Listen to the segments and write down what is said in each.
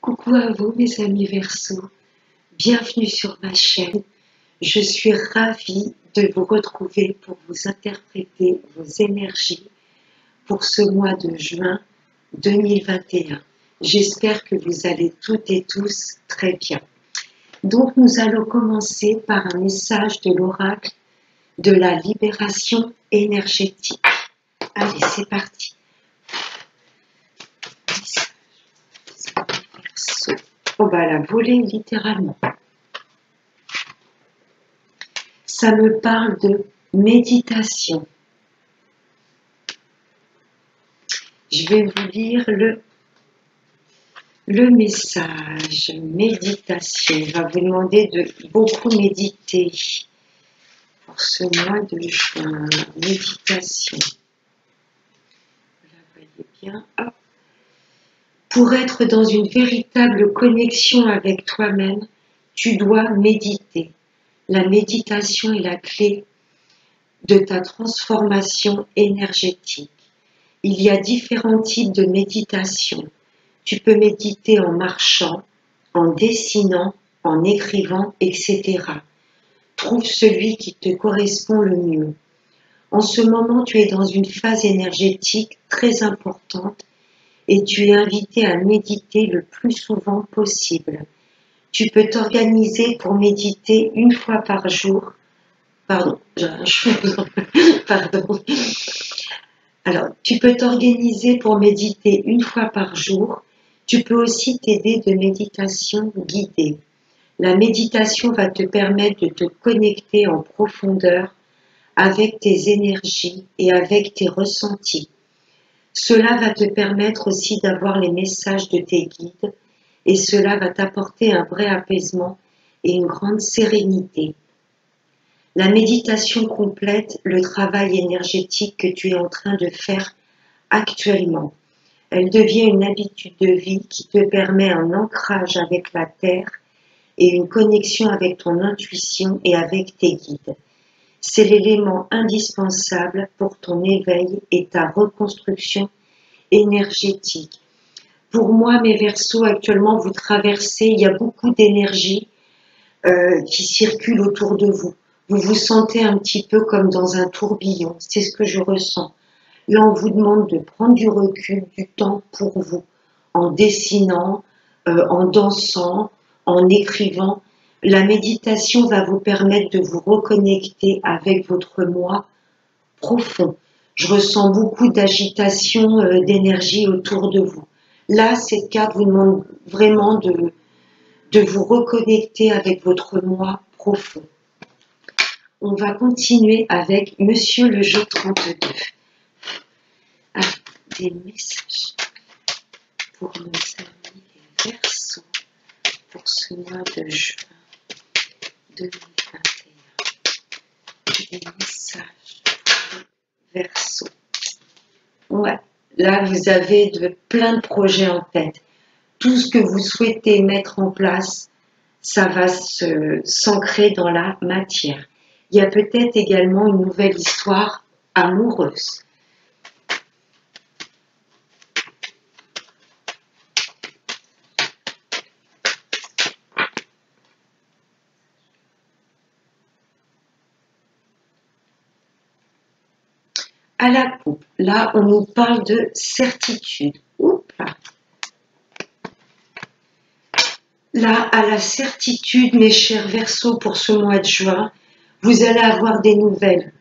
Coucou à vous mes amis Verseaux, bienvenue sur ma chaîne. Je suis ravie de vous retrouver pour vous interpréter vos énergies pour ce mois de juin 2021. J'espère que vous allez toutes et tous très bien. Donc nous allons commencer par un message de l'oracle de la libération énergétique. Allez, c'est parti. On va la voler littéralement. Ça me parle de méditation. Je vais vous lire le message. Méditation. On va vous demander de beaucoup méditer pour ce mois de juin. Méditation. Vous la voyez bien. Hop. Pour être dans une véritable connexion avec toi-même, tu dois méditer. La méditation est la clé de ta transformation énergétique. Il y a différents types de méditation. Tu peux méditer en marchant, en dessinant, en écrivant, etc. Trouve celui qui te correspond le mieux. En ce moment, tu es dans une phase énergétique très importante et tu es invité à méditer le plus souvent possible. Tu peux t'organiser pour méditer une fois par jour. Pardon. Alors, tu peux t'organiser pour méditer une fois par jour. Tu peux aussi t'aider de méditation guidée. La méditation va te permettre de te connecter en profondeur avec tes énergies et avec tes ressentis. Cela va te permettre aussi d'avoir les messages de tes guides et cela va t'apporter un vrai apaisement et une grande sérénité. La méditation complète le travail énergétique que tu es en train de faire actuellement. Elle devient une habitude de vie qui te permet un ancrage avec la terre et une connexion avec ton intuition et avec tes guides. C'est l'élément indispensable pour ton éveil et ta reconstruction énergétique. Pour moi, mes Verseaux, actuellement, vous traversez, il y a beaucoup d'énergie qui circule autour de vous. Vous vous sentez un petit peu comme dans un tourbillon, c'est ce que je ressens. Là, on vous demande de prendre du recul, du temps pour vous, en dessinant, en dansant, en écrivant. La méditation va vous permettre de vous reconnecter avec votre moi profond. Je ressens beaucoup d'agitation, d'énergie autour de vous. Là, cette carte vous demande vraiment de vous reconnecter avec votre moi profond. On va continuer avec Monsieur le jeu 32. Ah, des messages pour nos amis les Verseaux pour ce mois de juin 2021. Des messages pour les Verseaux. Ouais, là vous avez plein de projets en tête. Tout ce que vous souhaitez mettre en place, ça va s'ancrer dans la matière. Il y a peut-être également une nouvelle histoire amoureuse. À la coupe, là on nous parle de certitude. Oups là. Là, à la certitude, mes chers Verseaux, pour ce mois de juin, vous allez avoir des nouvelles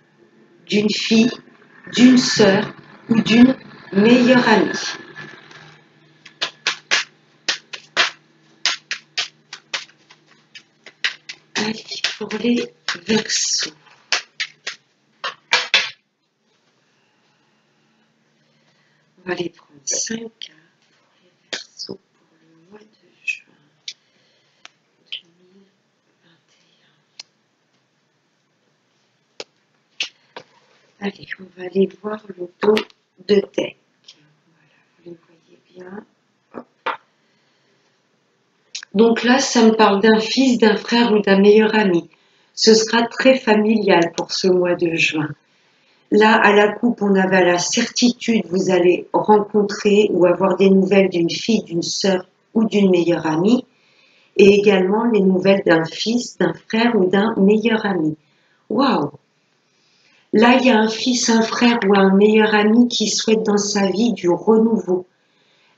d'une fille, d'une sœur ou d'une meilleure amie. Allez, pour les Verseaux. On va les prendre 5 cartes pour les Verseaux pour le mois de juin 2021. Allez, on va aller voir le dos de deck. Voilà, vous le voyez bien. Hop. Donc là, ça me parle d'un fils, d'un frère ou d'un meilleur ami. Ce sera très familial pour ce mois de juin. Là, à la coupe, on avait la certitude, vous allez rencontrer ou avoir des nouvelles d'une fille, d'une sœur ou d'une meilleure amie, et également les nouvelles d'un fils, d'un frère ou d'un meilleur ami. Waouh! Là, il y a un fils, un frère ou un meilleur ami qui souhaite dans sa vie du renouveau.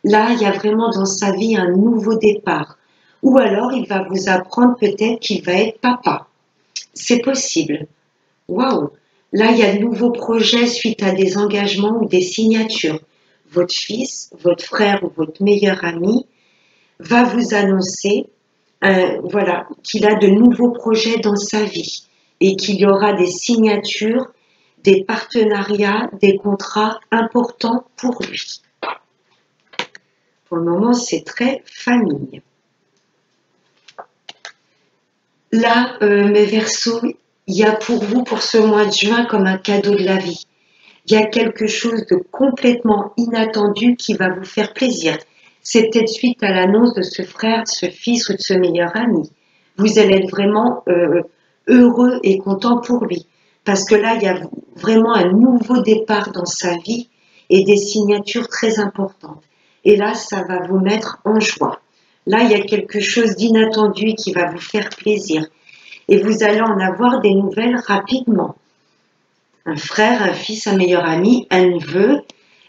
Là, il y a vraiment dans sa vie un nouveau départ. Ou alors, il va vous apprendre peut-être qu'il va être papa. C'est possible. Waouh! Là, il y a de nouveaux projets suite à des engagements ou des signatures. Votre fils, votre frère ou votre meilleur ami va vous annoncer voilà, qu'il a de nouveaux projets dans sa vie et qu'il y aura des signatures, des partenariats, des contrats importants pour lui. Pour le moment, c'est très famille. Là, mes Verseaux, il y a pour vous, pour ce mois de juin, comme un cadeau de la vie. Il y a quelque chose de complètement inattendu qui va vous faire plaisir. C'est peut-être suite à l'annonce de ce frère, de ce fils ou de ce meilleur ami. Vous allez être vraiment heureux et content pour lui. Parce que là, il y a vraiment un nouveau départ dans sa vie et des signatures très importantes. Et là, ça va vous mettre en joie. Là, il y a quelque chose d'inattendu qui va vous faire plaisir. Et vous allez en avoir des nouvelles rapidement. Un frère, un fils, un meilleur ami, un neveu.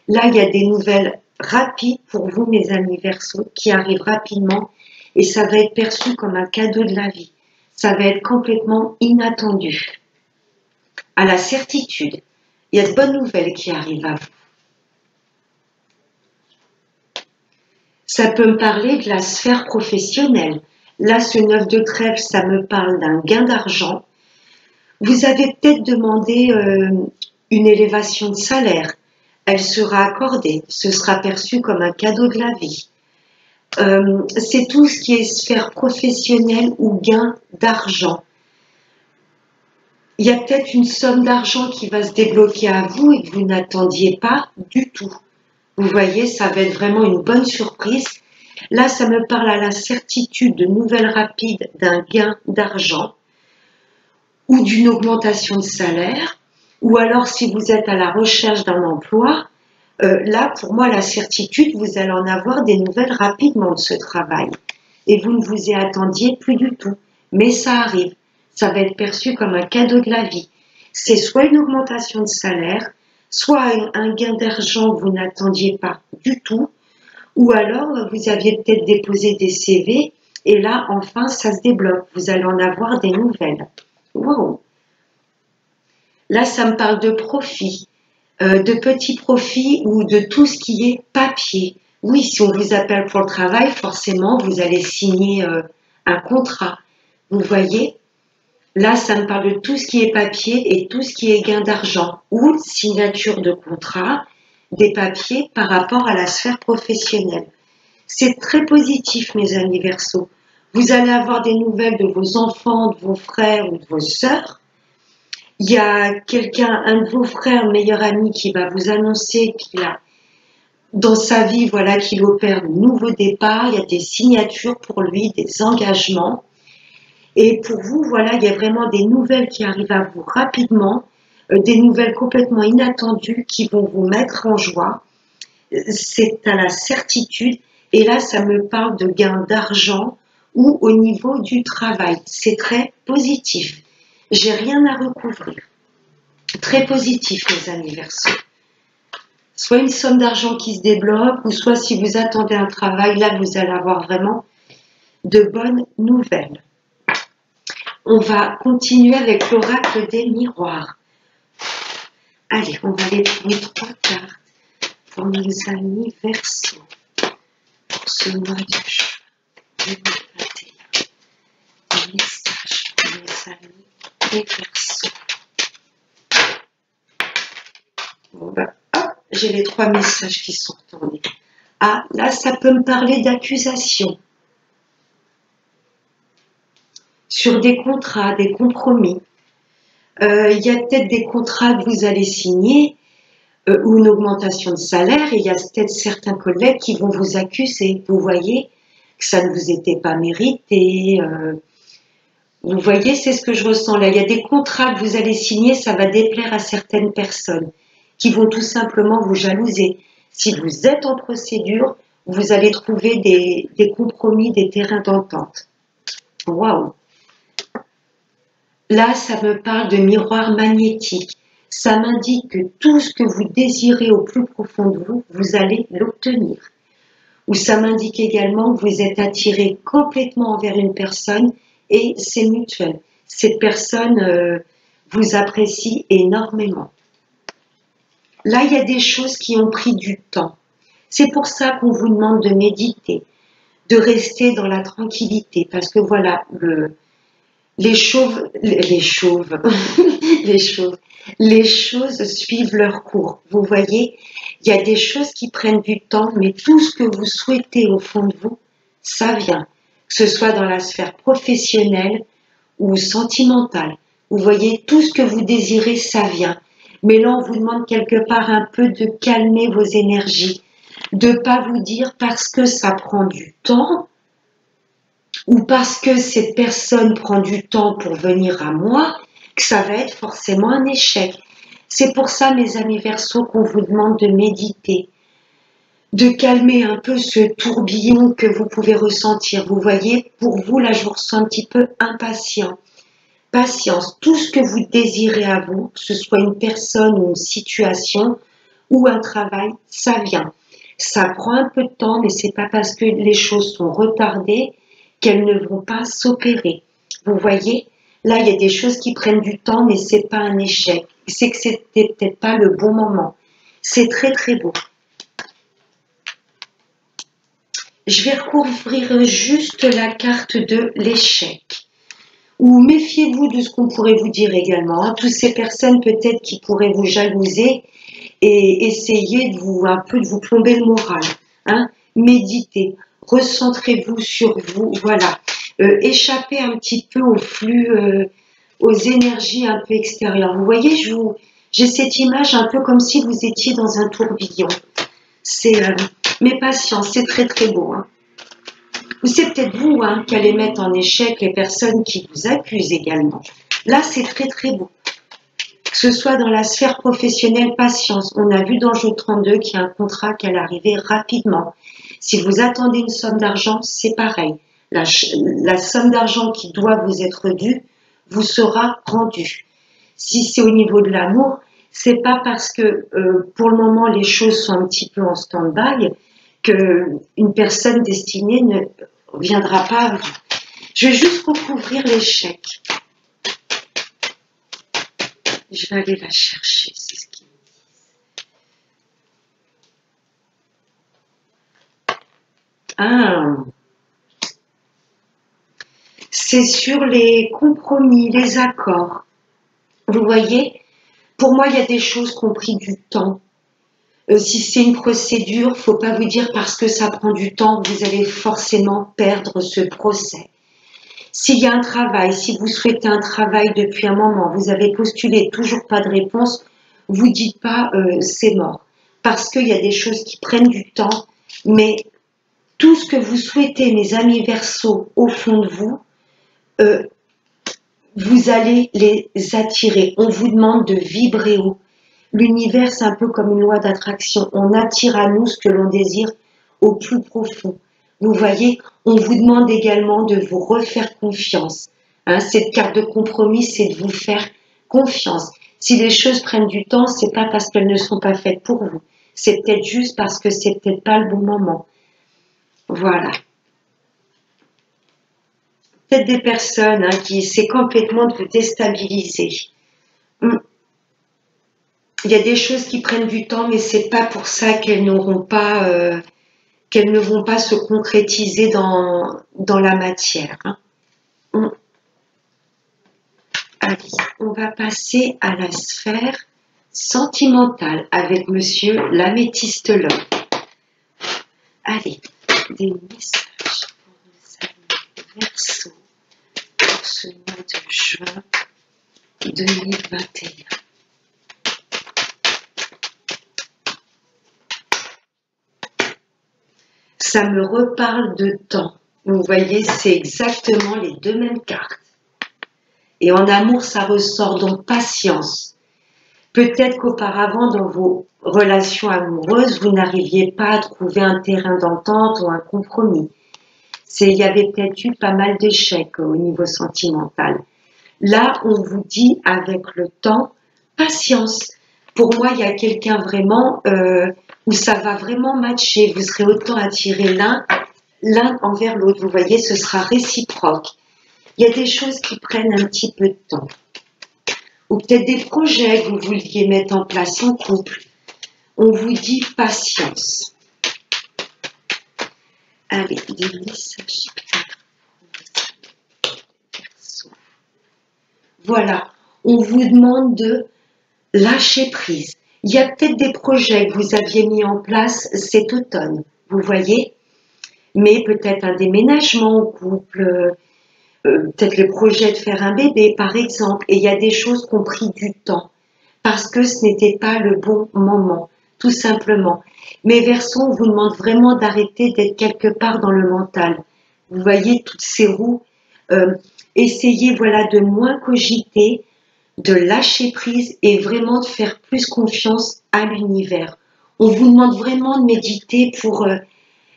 Là, il y a des nouvelles rapides pour vous, mes amis Verseaux, qui arrivent rapidement et ça va être perçu comme un cadeau de la vie. Ça va être complètement inattendu. À la certitude, il y a de bonnes nouvelles qui arrivent à vous. Ça peut me parler de la sphère professionnelle. Là, ce 9 de trèfle, ça me parle d'un gain d'argent. Vous avez peut-être demandé une élévation de salaire. Elle sera accordée. Ce sera perçu comme un cadeau de la vie. C'est tout ce qui est sphère professionnelle ou gain d'argent. Il y a peut-être une somme d'argent qui va se débloquer à vous et que vous n'attendiez pas du tout. Vous voyez, ça va être vraiment une bonne surprise. Là, ça me parle à la certitude de nouvelles rapides d'un gain d'argent ou d'une augmentation de salaire, ou alors si vous êtes à la recherche d'un emploi, là, pour moi, la certitude, vous allez en avoir des nouvelles rapidement de ce travail. Et vous ne vous y attendiez plus du tout. Mais ça arrive. Ça va être perçu comme un cadeau de la vie. C'est soit une augmentation de salaire, soit un gain d'argent que vous n'attendiez pas du tout, ou alors vous aviez peut-être déposé des CV, et là, enfin, ça se débloque. Vous allez en avoir des nouvelles. Wow. Là, ça me parle de profit. De petits profits ou de tout ce qui est papier. Oui, si on vous appelle pour le travail, forcément, vous allez signer un contrat. Vous voyez, là, ça me parle de tout ce qui est papier et tout ce qui est gain d'argent ou signature de contrat, des papiers par rapport à la sphère professionnelle. C'est très positif, mes amis Verseaux. Vous allez avoir des nouvelles de vos enfants, de vos frères ou de vos sœurs. Il y a quelqu'un, un de vos frères, meilleur ami, qui va vous annoncer qu'il a, dans sa vie, voilà, qu'il opère de nouveaux départs. Il y a des signatures pour lui, des engagements. Et pour vous, voilà, il y a vraiment des nouvelles qui arrivent à vous rapidement, des nouvelles complètement inattendues qui vont vous mettre en joie. C'est à la certitude. Et là, ça me parle de gain d'argent ou au niveau du travail. C'est très positif. J'ai rien à recouvrir. Très positif, mes amis Verseaux. Soit une somme d'argent qui se débloque, ou soit si vous attendez un travail, là, vous allez avoir vraiment de bonnes nouvelles. On va continuer avec l'oracle des miroirs. Allez, on va aller trouver 3 cartes pour nos amis Verseaux pour ce mois de juin 2021. Un message pour mes amis des Verseaux. Bon ben, hop, j'ai les 3 messages qui sont retournés. Ah, là, ça peut me parler d'accusation. Sur des contrats, des compromis. Il y a peut-être des contrats que vous allez signer ou une augmentation de salaire et il y a peut-être certains collègues qui vont vous accuser. Vous voyez que ça ne vous était pas mérité. Vous voyez, c'est ce que je ressens là. Il y a des contrats que vous allez signer, ça va déplaire à certaines personnes qui vont tout simplement vous jalouser. Si vous êtes en procédure, vous allez trouver des compromis, des terrains d'entente. Waouh! Là, ça me parle de miroir magnétique. Ça m'indique que tout ce que vous désirez au plus profond de vous, vous allez l'obtenir. Ou ça m'indique également que vous êtes attiré complètement envers une personne et c'est mutuel. Cette personne vous apprécie énormément. Là, il y a des choses qui ont pris du temps. C'est pour ça qu'on vous demande de méditer, de rester dans la tranquillité, parce que voilà, les choses suivent leur cours. Vous voyez, il y a des choses qui prennent du temps, mais tout ce que vous souhaitez au fond de vous, ça vient. Que ce soit dans la sphère professionnelle ou sentimentale. Vous voyez, tout ce que vous désirez, ça vient. Mais là, on vous demande quelque part un peu de calmer vos énergies, de ne pas vous dire parce que ça prend du temps, ou parce que cette personne prend du temps pour venir à moi, que ça va être forcément un échec. C'est pour ça, mes amis Verseaux, qu'on vous demande de méditer, de calmer un peu ce tourbillon que vous pouvez ressentir. Vous voyez, pour vous, là, je vous ressens un petit peu impatient. Patience, tout ce que vous désirez à vous, que ce soit une personne ou une situation ou un travail, ça vient. Ça prend un peu de temps, mais c'est pas parce que les choses sont retardées qu'elles ne vont pas s'opérer. Vous voyez, là, il y a des choses qui prennent du temps, mais c'est pas un échec. C'est que c'était peut-être pas le bon moment. C'est très, très beau. Je vais recouvrir juste la carte de l'échec. Ou méfiez-vous de ce qu'on pourrait vous dire également. Toutes ces personnes peut-être qui pourraient vous jalouser et essayer de vous un peu de vous plomber le moral. Méditez, recentrez-vous sur vous, voilà. Échappez un petit peu au flux, aux énergies un peu extérieures. Vous voyez, j'ai cette image un peu comme si vous étiez dans un tourbillon. Mais patience, c'est très très beau. Ou c'est peut-être vous qui allez mettre en échec les personnes qui vous accusent également. Là, c'est très très beau. Que ce soit dans la sphère professionnelle, patience. On a vu dans le jeu 32 qu'il y a un contrat qui allait arriver rapidement. Si vous attendez une somme d'argent, c'est pareil. La somme d'argent qui doit vous être due vous sera rendue. Si c'est au niveau de l'amour, c'est pas parce que pour le moment les choses sont un petit peu en stand-by qu'une personne destinée ne viendra pas à vous. Je vais juste recouvrir l'échec. Je vais aller la chercher, c'est ce qu'ils me disent. C'est sur les compromis, les accords. Vous voyez, pour moi, il y a des choses qui ont pris du temps. Si c'est une procédure, faut pas vous dire parce que ça prend du temps, vous allez forcément perdre ce procès. S'il y a un travail, si vous souhaitez un travail depuis un moment, vous avez postulé, toujours pas de réponse, vous dites pas c'est mort. Parce qu'il y a des choses qui prennent du temps, mais tout ce que vous souhaitez, mes amis Verseaux, au fond de vous, vous allez les attirer. On vous demande de vibrer haut. L'univers, c'est un peu comme une loi d'attraction. On attire à nous ce que l'on désire au plus profond. Vous voyez, on vous demande également de vous refaire confiance. Cette carte de compromis, c'est de vous faire confiance. Si les choses prennent du temps, c'est pas parce qu'elles ne sont pas faites pour vous. C'est peut-être juste parce que c'est peut-être pas le bon moment. Voilà. Peut-être des personnes qui essaient complètement de vous déstabiliser. Il y a des choses qui prennent du temps, mais c'est pas pour ça qu'elles n'auront pas, qu'elles ne vont pas se concrétiser dans la matière. Allez, on va passer à la sphère sentimentale avec Monsieur l'améthystologue. Allez, des messages pour nos amis Verseaux pour ce mois de juin 2021. Ça me reparle de temps. Vous voyez, c'est exactement les deux mêmes cartes. Et en amour, ça ressort donc patience. Peut-être qu'auparavant, dans vos relations amoureuses, vous n'arriviez pas à trouver un terrain d'entente ou un compromis. Il y avait peut-être eu pas mal d'échecs au niveau sentimental. Là, on vous dit avec le temps, patience. Pour moi, il y a quelqu'un vraiment où ça va vraiment matcher. Vous serez autant attirés l'un envers l'autre. Vous voyez, ce sera réciproque. Il y a des choses qui prennent un petit peu de temps. Ou peut-être des projets que vous vouliez mettre en place en couple. On vous dit patience. Allez, des messages. Voilà, on vous demande de lâcher prise. Il y a peut-être des projets que vous aviez mis en place cet automne, vous voyez, mais peut-être un déménagement au couple, peut-être le projet de faire un bébé par exemple, et il y a des choses qui ont pris du temps parce que ce n'était pas le bon moment, tout simplement. Mais Verseau, on vous demande vraiment d'arrêter d'être quelque part dans le mental. Vous voyez toutes ces roues. Essayez voilà de moins cogiter, de lâcher prise et vraiment de faire plus confiance à l'univers. On vous demande vraiment de méditer pour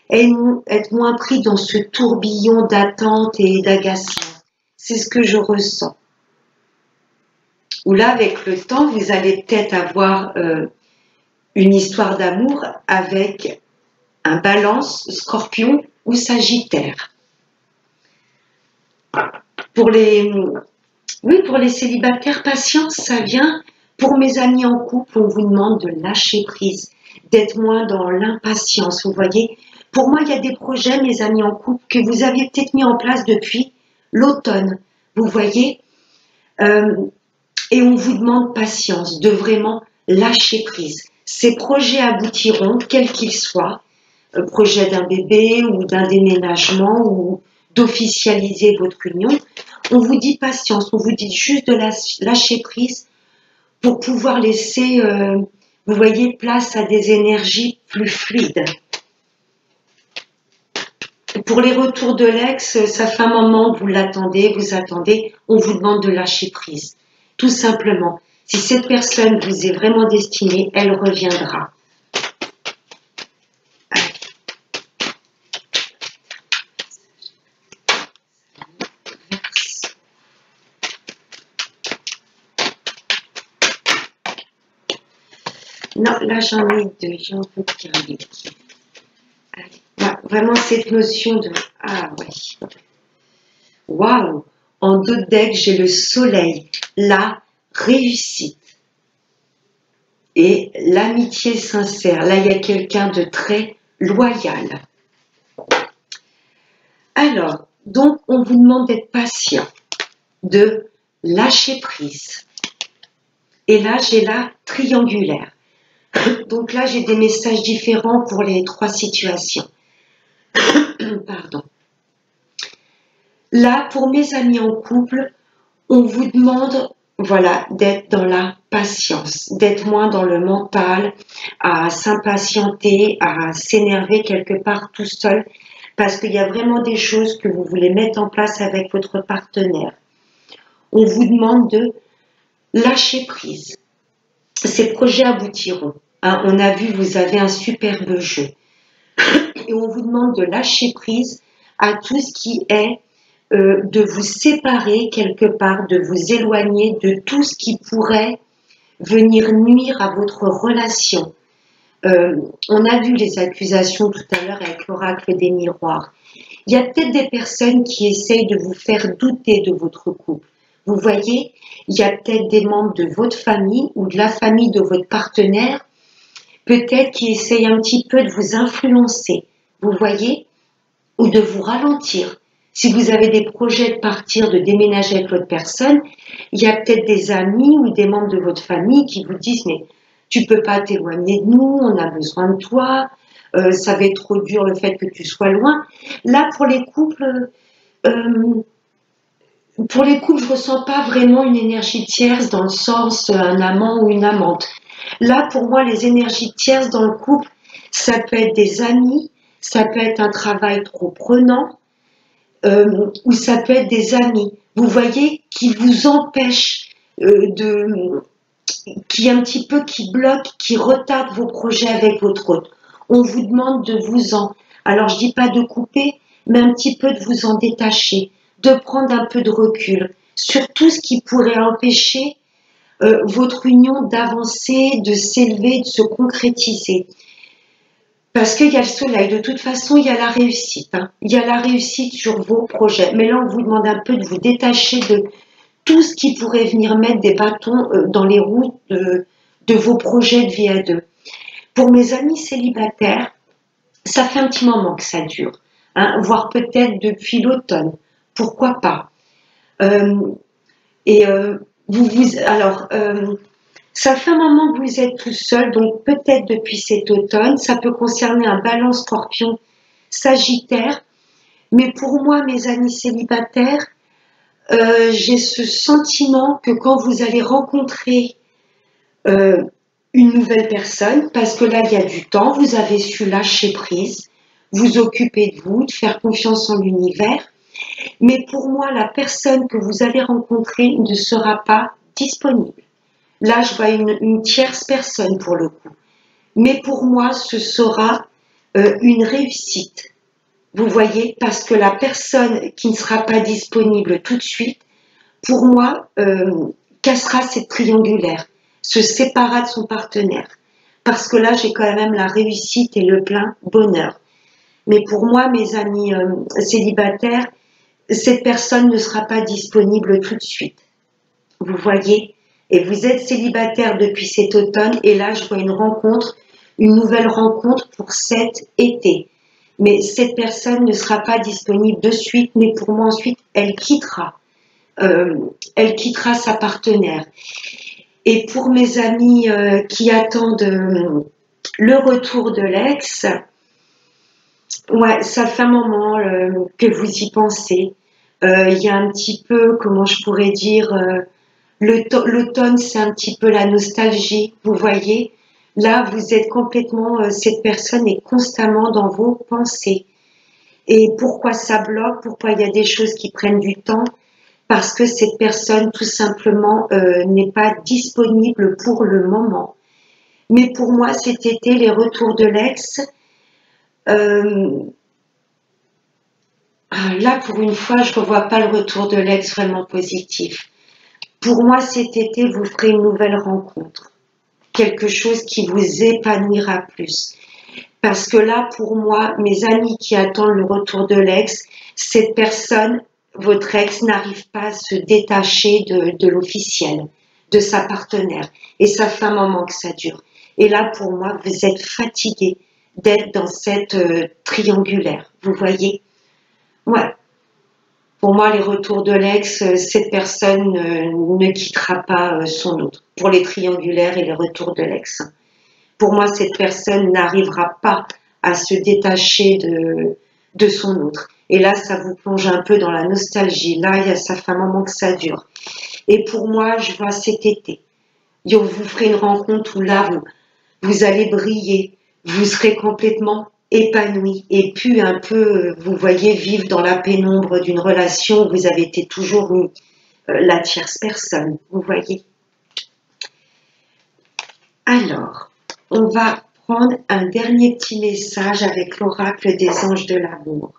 être moins pris dans ce tourbillon d'attente et d'agacement. C'est ce que je ressens. Ou là, avec le temps, vous allez peut-être avoir une histoire d'amour avec un Balance, Scorpion ou Sagittaire. Pour les célibataires, patience, ça vient. Pour mes amis en couple, on vous demande de lâcher prise, d'être moins dans l'impatience. Vous voyez, pour moi, il y a des projets, mes amis en couple, que vous aviez peut-être mis en place depuis l'automne. Vous voyez, et on vous demande patience, de vraiment lâcher prise. Ces projets aboutiront, quels qu'ils soient, projet d'un bébé ou d'un déménagement ou d'officialiser votre union. On vous dit patience, on vous dit juste de lâcher prise pour pouvoir laisser, vous voyez, place à des énergies plus fluides. Pour les retours de l'ex, ça fait un moment que vous l'attendez, vous attendez, on vous demande de lâcher prise. Tout simplement, si cette personne vous est vraiment destinée, elle reviendra. Non, là j'en ai deux, j'en veux qu'un. Vraiment cette notion de... Ah ouais. Waouh. En dos de deck, j'ai le soleil, la réussite et l'amitié sincère. Là, il y a quelqu'un de très loyal. Alors, donc, on vous demande d'être patient, de lâcher prise. Et là, j'ai la triangulaire. Donc là, j'ai des messages différents pour les trois situations. Pardon. Là, pour mes amis en couple, on vous demande, voilà, d'être dans la patience, d'être moins dans le mental, à s'impatienter, à s'énerver quelque part tout seul, parce qu'il y a vraiment des choses que vous voulez mettre en place avec votre partenaire. On vous demande de lâcher prise. Ces projets aboutiront. Hein, on a vu, vous avez un superbe jeu. Et on vous demande de lâcher prise à tout ce qui est de vous séparer quelque part, de vous éloigner de tout ce qui pourrait venir nuire à votre relation. On a vu les accusations tout à l'heure avec l'oracle des miroirs. Il y a peut-être des personnes qui essayent de vous faire douter de votre couple. Vous voyez, il y a peut-être des membres de votre famille ou de la famille de votre partenaire, peut-être qui essayent un petit peu de vous influencer, vous voyez, ou de vous ralentir. Si vous avez des projets de partir, de déménager avec l'autre personne, il y a peut-être des amis ou des membres de votre famille qui vous disent « mais tu peux pas t'éloigner de nous, on a besoin de toi, ça va être trop dur le fait que tu sois loin ». Là, pour les couples, je ressens pas vraiment une énergie tierce dans le sens un amant ou une amante. Là, pour moi, les énergies tierces dans le couple, ça peut être des amis, ça peut être un travail trop prenant, ou ça peut être des amis, vous voyez, qui vous empêchent qui un petit peu qui bloque, qui retarde vos projets avec votre hôte. On vous demande de vous en, alors je dis pas de couper, mais un petit peu de vous en détacher, de prendre un peu de recul sur tout ce qui pourrait empêcher votre union d'avancer, de s'élever, de se concrétiser. Parce qu'il y a le soleil, de toute façon, il y a la réussite. Hein. Il y a la réussite sur vos projets. Mais là, on vous demande un peu de vous détacher de tout ce qui pourrait venir mettre des bâtons dans les roues de vos projets de vie à deux. Pour mes amis célibataires, ça fait un petit moment que ça dure, hein, voire peut-être depuis l'automne. Pourquoi pas ça fait un moment que vous êtes tout seul, donc peut-être depuis cet automne. Ça peut concerner un Balance, Scorpion, Sagittaire. Mais pour moi, mes amis célibataires, j'ai ce sentiment que quand vous allez rencontrer une nouvelle personne, parce que là, il y a du temps, vous avez su lâcher prise, vous occuper de vous, de faire confiance en l'univers. Mais pour moi, la personne que vous allez rencontrer ne sera pas disponible. Là, je vois une tierce personne pour le coup. Mais pour moi, ce sera une réussite. Vous voyez, parce que la personne qui ne sera pas disponible tout de suite, pour moi, cassera cette triangulaire, se séparera de son partenaire. Parce que là, j'ai quand même la réussite et le plein bonheur. Mais pour moi, mes amis célibataires, cette personne ne sera pas disponible tout de suite. Vous voyez? Et vous êtes célibataire depuis cet automne, et là, je vois une rencontre, une nouvelle rencontre pour cet été. Mais cette personne ne sera pas disponible de suite, mais pour moi, ensuite, elle quittera sa partenaire. Et pour mes amis qui attendent le retour de l'ex, ouais, ça fait un moment que vous y pensez. Il y a un petit peu, comment je pourrais dire, l'automne, c'est un petit peu la nostalgie, vous voyez. Là, vous êtes complètement, cette personne est constamment dans vos pensées. Et pourquoi ça bloque? Pourquoi il y a des choses qui prennent du temps? Parce que cette personne, tout simplement, n'est pas disponible pour le moment. Mais pour moi, cet été, les retours de l'ex, là, pour une fois, je ne revois pas le retour de l'ex vraiment positif. Pour moi, cet été, vous ferez une nouvelle rencontre. Quelque chose qui vous épanouira plus. Parce que là, pour moi, mes amis qui attendent le retour de l'ex, cette personne, votre ex, n'arrive pas à se détacher de l'officiel, de sa partenaire. Et ça fait un moment que ça dure. Et là, pour moi, vous êtes fatigué d'être dans cette triangulaire. Vous voyez? Ouais. Pour moi, les retours de l'ex, cette personne ne quittera pas son autre. Pour les triangulaires et les retours de l'ex. Pour moi, cette personne n'arrivera pas à se détacher de son autre. Et là, ça vous plonge un peu dans la nostalgie. Là, ça fait un moment que ça dure. Et pour moi, je vois cet été. Vous ferez une rencontre où là, vous allez briller. Vous serez complètement épanoui et puis un peu, vous voyez, vivre dans la pénombre d'une relation où vous avez été toujours la tierce personne, vous voyez. Alors, on va prendre un dernier petit message avec l'oracle des anges de l'amour.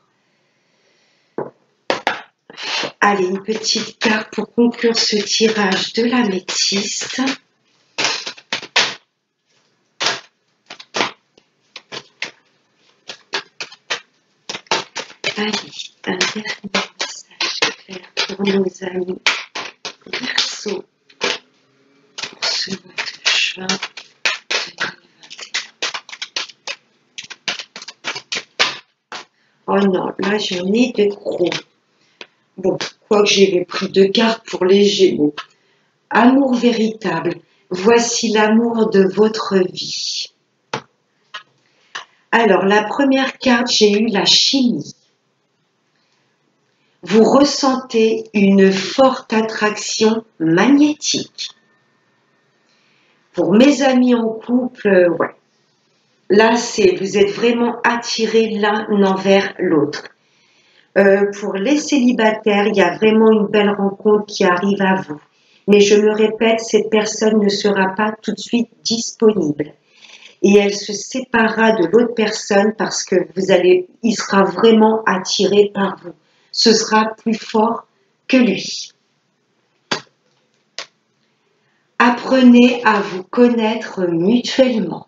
Allez, une petite carte pour conclure ce tirage de l'améthyste. Allez, un dernier message clair pour nos amis Verseau pour ce mois de juin 2021. Oh non, là j'en ai de gros. Bon, quoique j'avais pris 2 cartes pour les Gémeaux. Amour véritable, voici l'amour de votre vie. Alors, la première carte, j'ai eu la chimie. Vous ressentez une forte attraction magnétique. Pour mes amis en couple, ouais. Là, vous êtes vraiment attirés l'un envers l'autre. Pour les célibataires, il y a vraiment une belle rencontre qui arrive à vous. Mais je me répète, cette personne ne sera pas tout de suite disponible. Et elle se séparera de l'autre personne parce que il sera vraiment attiré par vous. Ce sera plus fort que lui. Apprenez à vous connaître mutuellement.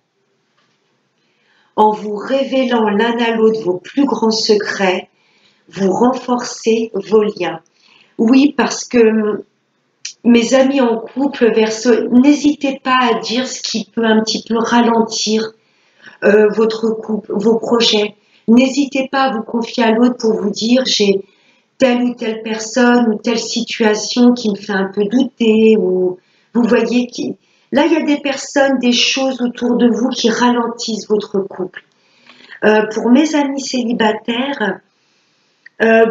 En vous révélant l'un à l'autre vos plus grands secrets, vous renforcez vos liens. Oui, parce que mes amis en couple, Verseau, n'hésitez pas à dire ce qui peut un petit peu ralentir votre couple, vos projets. N'hésitez pas à vous confier à l'autre pour vous dire j'ai telle ou telle personne ou telle situation qui me fait un peu douter, ou vous voyez là il y a des personnes, des choses autour de vous qui ralentissent votre couple. Pour mes amis célibataires,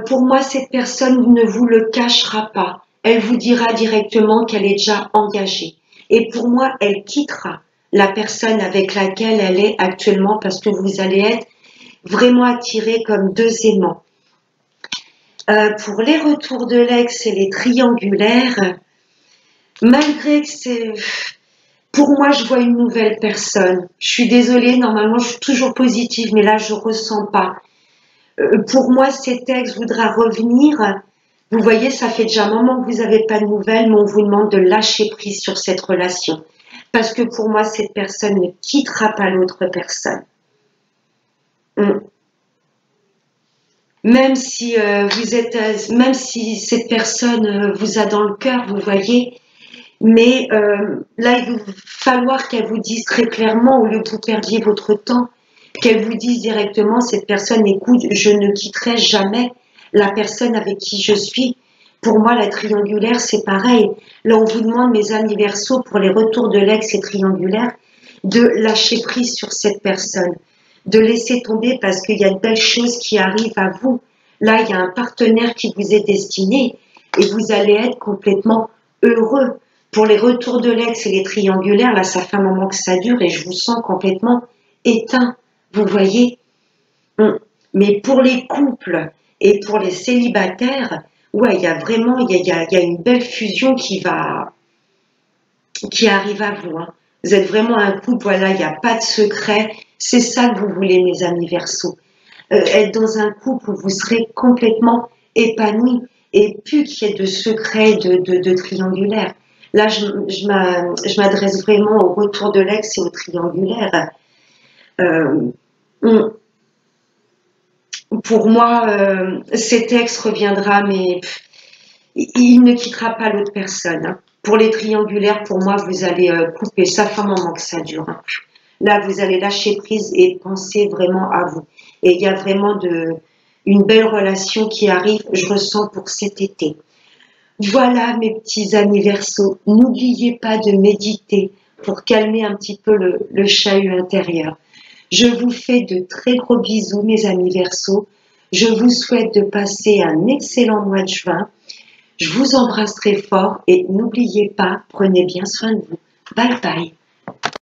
pour moi cette personne ne vous le cachera pas, elle vous dira directement qu'elle est déjà engagée, et pour moi elle quittera la personne avec laquelle elle est actuellement parce que vous allez être vraiment attirés comme deux aimants. Pour les retours de l'ex et les triangulaires, malgré que c'est... Pour moi, je vois une nouvelle personne. Je suis désolée, normalement, je suis toujours positive, mais là, je ne ressens pas. Pour moi, cet ex voudra revenir. Vous voyez, ça fait déjà un moment que vous n'avez pas de nouvelles, mais on vous demande de lâcher prise sur cette relation. Parce que pour moi, cette personne ne quittera pas l'autre personne. Même si même si cette personne vous a dans le cœur, vous voyez, mais là, il va falloir qu'elle vous dise très clairement, au lieu que vous perdiez votre temps, qu'elle vous dise directement, cette personne, écoute, je ne quitterai jamais la personne avec qui je suis. Pour moi, la triangulaire, c'est pareil. Là, on vous demande, mes amis Verseaux, pour les retours de l'ex et triangulaire, de lâcher prise sur cette personne, de laisser tomber parce qu'il y a de belles choses qui arrivent à vous. Là, il y a un partenaire qui vous est destiné et vous allez être complètement heureux. Pour les retours de l'ex et les triangulaires, là, ça fait un moment que ça dure et je vous sens complètement éteint. Vous voyez? Mais pour les couples et pour les célibataires, ouais, il y a vraiment, il y a une belle fusion qui arrive à vous. Hein. Vous êtes vraiment un couple, voilà, il n'y a pas de secret. C'est ça que vous voulez, mes amis Verseaux. Être dans un couple où vous serez complètement épanouis et plus qu'il y ait de secrets, de triangulaires. Là, je m'adresse vraiment au retour de l'ex et au triangulaire. Pour moi, cet ex reviendra, mais il ne quittera pas l'autre personne. Hein. Pour les triangulaires, pour moi, vous allez couper. Ça fait un moment que ça dure. Hein. Là, vous allez lâcher prise et penser vraiment à vous. Et il y a vraiment une belle relation qui arrive, je ressens pour cet été. Voilà, mes petits amis Verseaux. N'oubliez pas de méditer pour calmer un petit peu le chahut intérieur. Je vous fais de très gros bisous, mes amis Verseaux. Je vous souhaite de passer un excellent mois de juin. Je vous embrasse très fort et n'oubliez pas, prenez bien soin de vous. Bye bye.